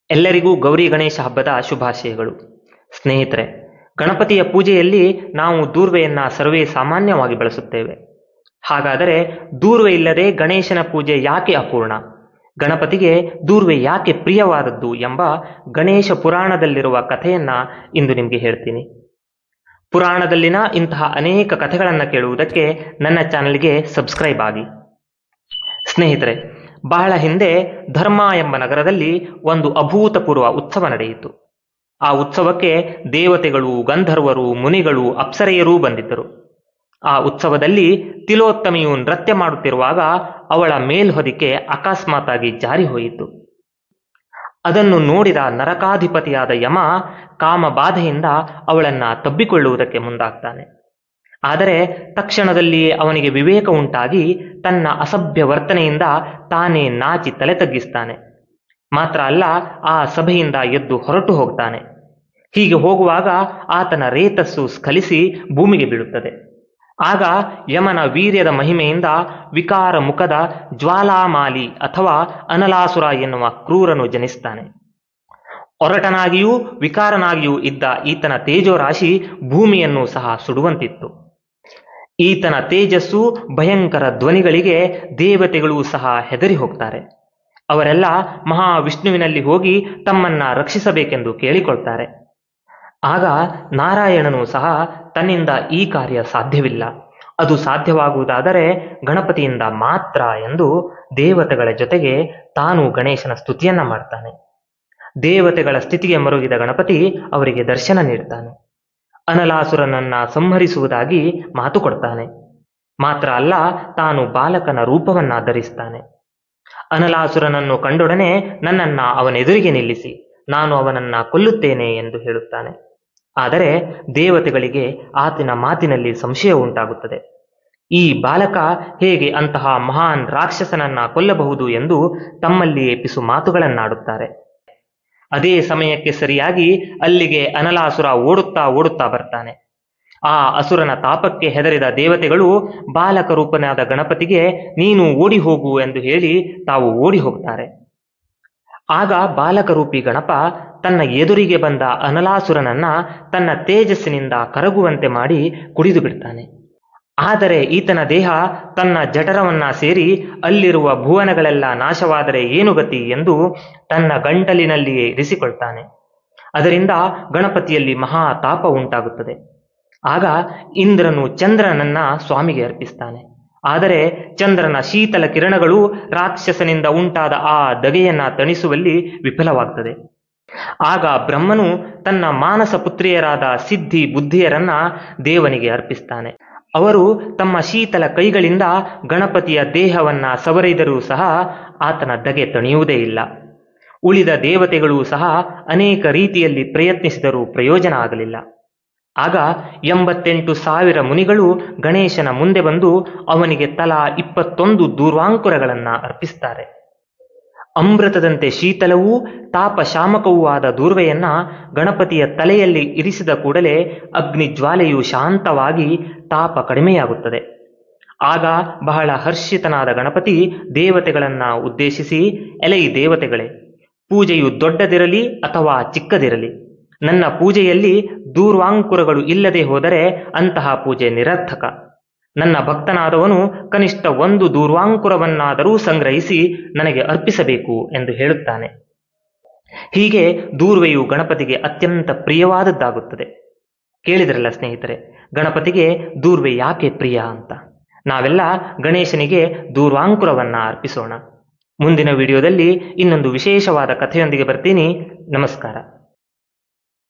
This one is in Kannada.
ಎಲ್ಲರಿಗೂ ಗೌರಿ ಗಣೇಶ ಹಬ್ಬದ ಶುಭಾಶಯಗಳು. ಸ್ನೇಹಿತರೆ, ಗಣಪತಿಯ ಪೂಜೆಯಲ್ಲಿ ನಾವು ದೂರ್ವೆಯನ್ನ ಸರ್ವೇ ಸಾಮಾನ್ಯವಾಗಿ ಬಳಸುತ್ತೇವೆ. ಹಾಗಾದರೆ ದೂರ್ವೆ ಇಲ್ಲದೆ ಗಣೇಶನ ಪೂಜೆ ಯಾಕೆ ಅಪೂರ್ಣ? ಗಣಪತಿಗೆ ದೂರ್ವೆ ಯಾಕೆ ಪ್ರಿಯವಾದದ್ದು ಎಂಬ ಗಣೇಶ ಪುರಾಣದಲ್ಲಿರುವ ಕಥೆಯನ್ನ ಇಂದು ನಿಮಗೆ ಹೇಳ್ತೀನಿ. ಪುರಾಣದಲ್ಲಿನ ಇಂತಹ ಅನೇಕ ಕಥೆಗಳನ್ನು ಕೇಳುವುದಕ್ಕೆ ನನ್ನ ಚಾನೆಲ್ಗೆ ಸಬ್ಸ್ಕ್ರೈಬ್ ಆಗಿ. ಸ್ನೇಹಿತರೆ, ಬಹಳ ಹಿಂದೆ ಧರ್ಮ ಎಂಬ ನಗರದಲ್ಲಿ ಒಂದು ಅಭೂತಪೂರ್ವ ಉತ್ಸವ ನಡೆಯಿತು. ಆ ಉತ್ಸವಕ್ಕೆ ದೇವತೆಗಳು, ಗಂಧರ್ವರು, ಮುನಿಗಳು, ಅಪ್ಸರೆಯರೂ ಬಂದಿದ್ದರು. ಆ ಉತ್ಸವದಲ್ಲಿ ತಿಲೋತ್ತಮಿಯು ನೃತ್ಯ ಮಾಡುತ್ತಿರುವಾಗ ಅವಳ ಮೇಲ್ಹೊದಿಕೆ ಅಕಸ್ಮಾತಾಗಿ ಜಾರಿ ಹೋಯಿತು. ಅದನ್ನು ನೋಡಿದ ನರಕಾಧಿಪತಿಯಾದ ಯಮ ಕಾಮಬಾಧೆಯಿಂದ ಅವಳನ್ನ ತಬ್ಬಿಕೊಳ್ಳುವುದಕ್ಕೆ ಮುಂದಾಗ್ತಾನೆ. ಆದರೆ ತಕ್ಷಣದಲ್ಲಿ ಅವನಿಗೆ ವಿವೇಕ ಉಂಟಾಗಿ ತನ್ನ ಅಸಭ್ಯ ವರ್ತನೆಯಿಂದ ತಾನೇ ನಾಚಿ ತಲೆ ತಗ್ಗಿಸ್ತಾನೆ. ಮಾತ್ರ ಅಲ್ಲ, ಆ ಸಭೆಯಿಂದ ಎದ್ದು ಹೊರಟು ಹೋಗ್ತಾನೆ. ಹೀಗೆ ಹೋಗುವಾಗ ಆತನ ರೇತಸ್ಸು ಸ್ಖಲಿಸಿ ಭೂಮಿಗೆ ಬೀಳುತ್ತದೆ. ಆಗ ಯಮನ ವೀರ್ಯದ ಮಹಿಮೆಯಿಂದ ವಿಕಾರ ಮುಖದ ಜ್ವಾಲಾಮಾಲಿ ಅಥವಾ ಅನಲಾಸುರ ಎನ್ನುವ ಕ್ರೂರನು ಜನಿಸ್ತಾನೆ. ಒರಟನಾಗಿಯೂ ವಿಕಾರನಾಗಿಯೂ ಇದ್ದ ಈತನ ತೇಜೋರಾಶಿ ಭೂಮಿಯನ್ನು ಸಹ ಸುಡುವಂತಿತ್ತು. ಈತನ ತೇಜಸ್ಸು ಭಯಂಕರ ಧ್ವನಿಗಳಿಗೆ ದೇವತೆಗಳೂ ಸಹ ಹೆದರಿ ಹೋಗ್ತಾರೆ. ಅವರೆಲ್ಲ ಮಹಾವಿಷ್ಣುವಿನಲ್ಲಿ ಹೋಗಿ ತಮ್ಮನ್ನ ರಕ್ಷಿಸಬೇಕೆಂದು ಕೇಳಿಕೊಳ್ತಾರೆ. ಆಗ ನಾರಾಯಣನು ಸಹ ತನ್ನಿಂದ ಈ ಕಾರ್ಯ ಸಾಧ್ಯವಿಲ್ಲ, ಅದು ಸಾಧ್ಯವಾಗುವುದಾದರೆ ಗಣಪತಿಯಿಂದ ಮಾತ್ರ ಎಂದು ದೇವತೆಗಳ ಜೊತೆಗೆ ತಾನು ಗಣೇಶನ ಸ್ತುತಿಯನ್ನ ಮಾಡ್ತಾನೆ. ದೇವತೆಗಳ ಸ್ಥಿತಿಗೆ ಮರುಗಿದ ಗಣಪತಿ ಅವರಿಗೆ ದರ್ಶನ ನೀಡ್ತಾನೆ. ಅನಲಾಸುರನನ್ನ ಸಂಹರಿಸುವುದಾಗಿ ಮಾತು ಕೊಡ್ತಾನೆ. ಮಾತ್ರ ಅಲ್ಲ, ತಾನು ಬಾಲಕನ ರೂಪವನ್ನ ಧರಿಸ್ತಾನೆ. ಅನಲಾಸುರನನ್ನು ಕಂಡೊಡನೆ ನನ್ನನ್ನ ಅವನೆದುರಿಗೆ ನಿಲ್ಲಿಸಿ, ನಾನು ಅವನನ್ನ ಕೊಲ್ಲುತ್ತೇನೆ ಎಂದು ಹೇಳುತ್ತಾನೆ. ಆದರೆ ದೇವತೆಗಳಿಗೆ ಆತನ ಮಾತಿನಲ್ಲಿ ಸಂಶಯ ಉಂಟಾಗುತ್ತದೆ. ಈ ಬಾಲಕ ಹೇಗೆ ಅಂತಹ ಮಹಾನ್ ರಾಕ್ಷಸನನ್ನ ಕೊಲ್ಲಬಹುದು ಎಂದು ತಮ್ಮಲ್ಲಿಯೇ ಪಿಸು ಮಾತುಗಳನ್ನಾಡುತ್ತಾರೆ. ಅದೇ ಸಮಯಕ್ಕೆ ಸರಿಯಾಗಿ ಅಲ್ಲಿಗೆ ಅನಲಾಸುರ ಓಡುತ್ತಾ ಬರ್ತಾನೆ. ಆ ಅಸುರನ ತಾಪಕ್ಕೆ ಹೆದರಿದ ದೇವತೆಗಳು ಬಾಲಕ ರೂಪನಾದ ಗಣಪತಿಗೆ ನೀನು ಓಡಿ ಹೋಗು ಎಂದು ಹೇಳಿ ತಾವು ಓಡಿ ಹೋಗ್ತಾರೆ. ಆಗ ಬಾಲಕರೂಪಿ ಗಣಪ ತನ್ನ ಎದುರಿಗೆ ಬಂದ ಅನಲಾಸುರನನ್ನ ತನ್ನ ತೇಜಸ್ಸಿನಿಂದ ಕರಗುವಂತೆ ಮಾಡಿ ಕುಡಿದು ಬಿಡ್ತಾನೆ. ಆದರೆ ಈತನ ದೇಹ ತನ್ನ ಜಠರವನ್ನ ಸೇರಿ ಅಲ್ಲಿರುವ ಭುವನಗಳೆಲ್ಲ ನಾಶವಾದರೆ ಏನು ಗತಿ ಎಂದು ತನ್ನ ಗಂಟಲಿನಲ್ಲಿಯೇ ಇರಿಸಿಕೊಳ್ತಾನೆ. ಅದರಿಂದ ಗಣಪತಿಯಲ್ಲಿ ಮಹಾ ತಾಪ ಉಂಟಾಗುತ್ತದೆ. ಆಗ ಇಂದ್ರನು ಚಂದ್ರನನ್ನ ಸ್ವಾಮಿಗೆ ಅರ್ಪಿಸ್ತಾನೆ. ಆದರೆ ಚಂದ್ರನ ಶೀತಲ ಕಿರಣಗಳು ರಾಕ್ಷಸನಿಂದ ಉಂಟಾದ ಆ ದಗೆಯನ್ನ ತಣಿಸುವಲ್ಲಿ ವಿಫಲವಾಗ್ತದೆ. ಆಗ ಬ್ರಹ್ಮನು ತನ್ನ ಮಾನಸ ಪುತ್ರಿಯರಾದ ಸಿದ್ಧಿ ಬುದ್ಧಿಯರನ್ನ ದೇವನಿಗೆ ಅರ್ಪಿಸ್ತಾನೆ. ಅವರು ತಮ್ಮ ಶೀತಲ ಕೈಗಳಿಂದ ಗಣಪತಿಯ ದೇಹವನ್ನ ಸವರಿದರೂ ಸಹ ಆತನ ದಗೆ ತಣಿಯುವುದೇ ಇಲ್ಲ. ಉಳಿದ ದೇವತೆಗಳೂ ಸಹ ಅನೇಕ ರೀತಿಯಲ್ಲಿ ಪ್ರಯತ್ನಿಸಿದರೂ ಪ್ರಯೋಜನ ಆಗಲಿಲ್ಲ. ಆಗ 88,000 ಮುನಿಗಳು ಗಣೇಶನ ಮುಂದೆ ಬಂದು ಅವನಿಗೆ ತಲಾ 21 ದೂರ್ವಾಂಕುರಗಳನ್ನ ಅರ್ಪಿಸ್ತಾರೆ. ಅಮೃತದಂತೆ ಶೀತಲವೂ ತಾಪ ಶಾಮಕವೂ ಆದ ದೂರ್ವೆಯನ್ನ ಗಣಪತಿಯ ತಲೆಯಲ್ಲಿ ಇರಿಸಿದ ಕೂಡಲೇ ಅಗ್ನಿ ಜ್ವಾಲೆಯು ಶಾಂತವಾಗಿ ತಾಪ ಕಡಿಮೆಯಾಗುತ್ತದೆ. ಆಗ ಬಹಳ ಹರ್ಷಿತನಾದ ಗಣಪತಿ ದೇವತೆಗಳನ್ನ ಉದ್ದೇಶಿಸಿ, ಎಲೈ ದೇವತೆಗಳೇ, ಪೂಜೆಯು ದೊಡ್ಡದಿರಲಿ ಅಥವಾ ಚಿಕ್ಕದಿರಲಿ, ನನ್ನ ಪೂಜೆಯಲ್ಲಿ ದೂರ್ವಾಂಕುರಗಳು ಇಲ್ಲದೆ ಹೋದರೆ ಅಂತಹ ಪೂಜೆ ನಿರರ್ಥಕ. ನನ್ನ ಭಕ್ತನಾದವನು ಕನಿಷ್ಠ 1 ದೂರ್ವಾಂಕುರವನ್ನಾದರೂ ಸಂಗ್ರಹಿಸಿ ನನಗೆ ಅರ್ಪಿಸಬೇಕು ಎಂದು ಹೇಳುತ್ತಾನೆ. ಹೀಗೆ ದೂರ್ವೆಯು ಗಣಪತಿಗೆ ಅತ್ಯಂತ ಪ್ರಿಯವಾದದ್ದಾಗುತ್ತದೆ. ಕೇಳಿದ್ರಲ್ಲ ಸ್ನೇಹಿತರೆ, ಗಣಪತಿಗೆ ದೂರ್ವೆ ಯಾಕೆ ಪ್ರಿಯ ಅಂತ. ನಾವೆಲ್ಲ ಗಣೇಶನಿಗೆ ದೂರ್ವಾಂಕುರವನ್ನ ಅರ್ಪಿಸೋಣ. ಮುಂದಿನ ವಿಡಿಯೋದಲ್ಲಿ ಇನ್ನೊಂದು ವಿಶೇಷವಾದ ಕಥೆಯೊಂದಿಗೆ ಬರ್ತೀನಿ. ನಮಸ್ಕಾರ.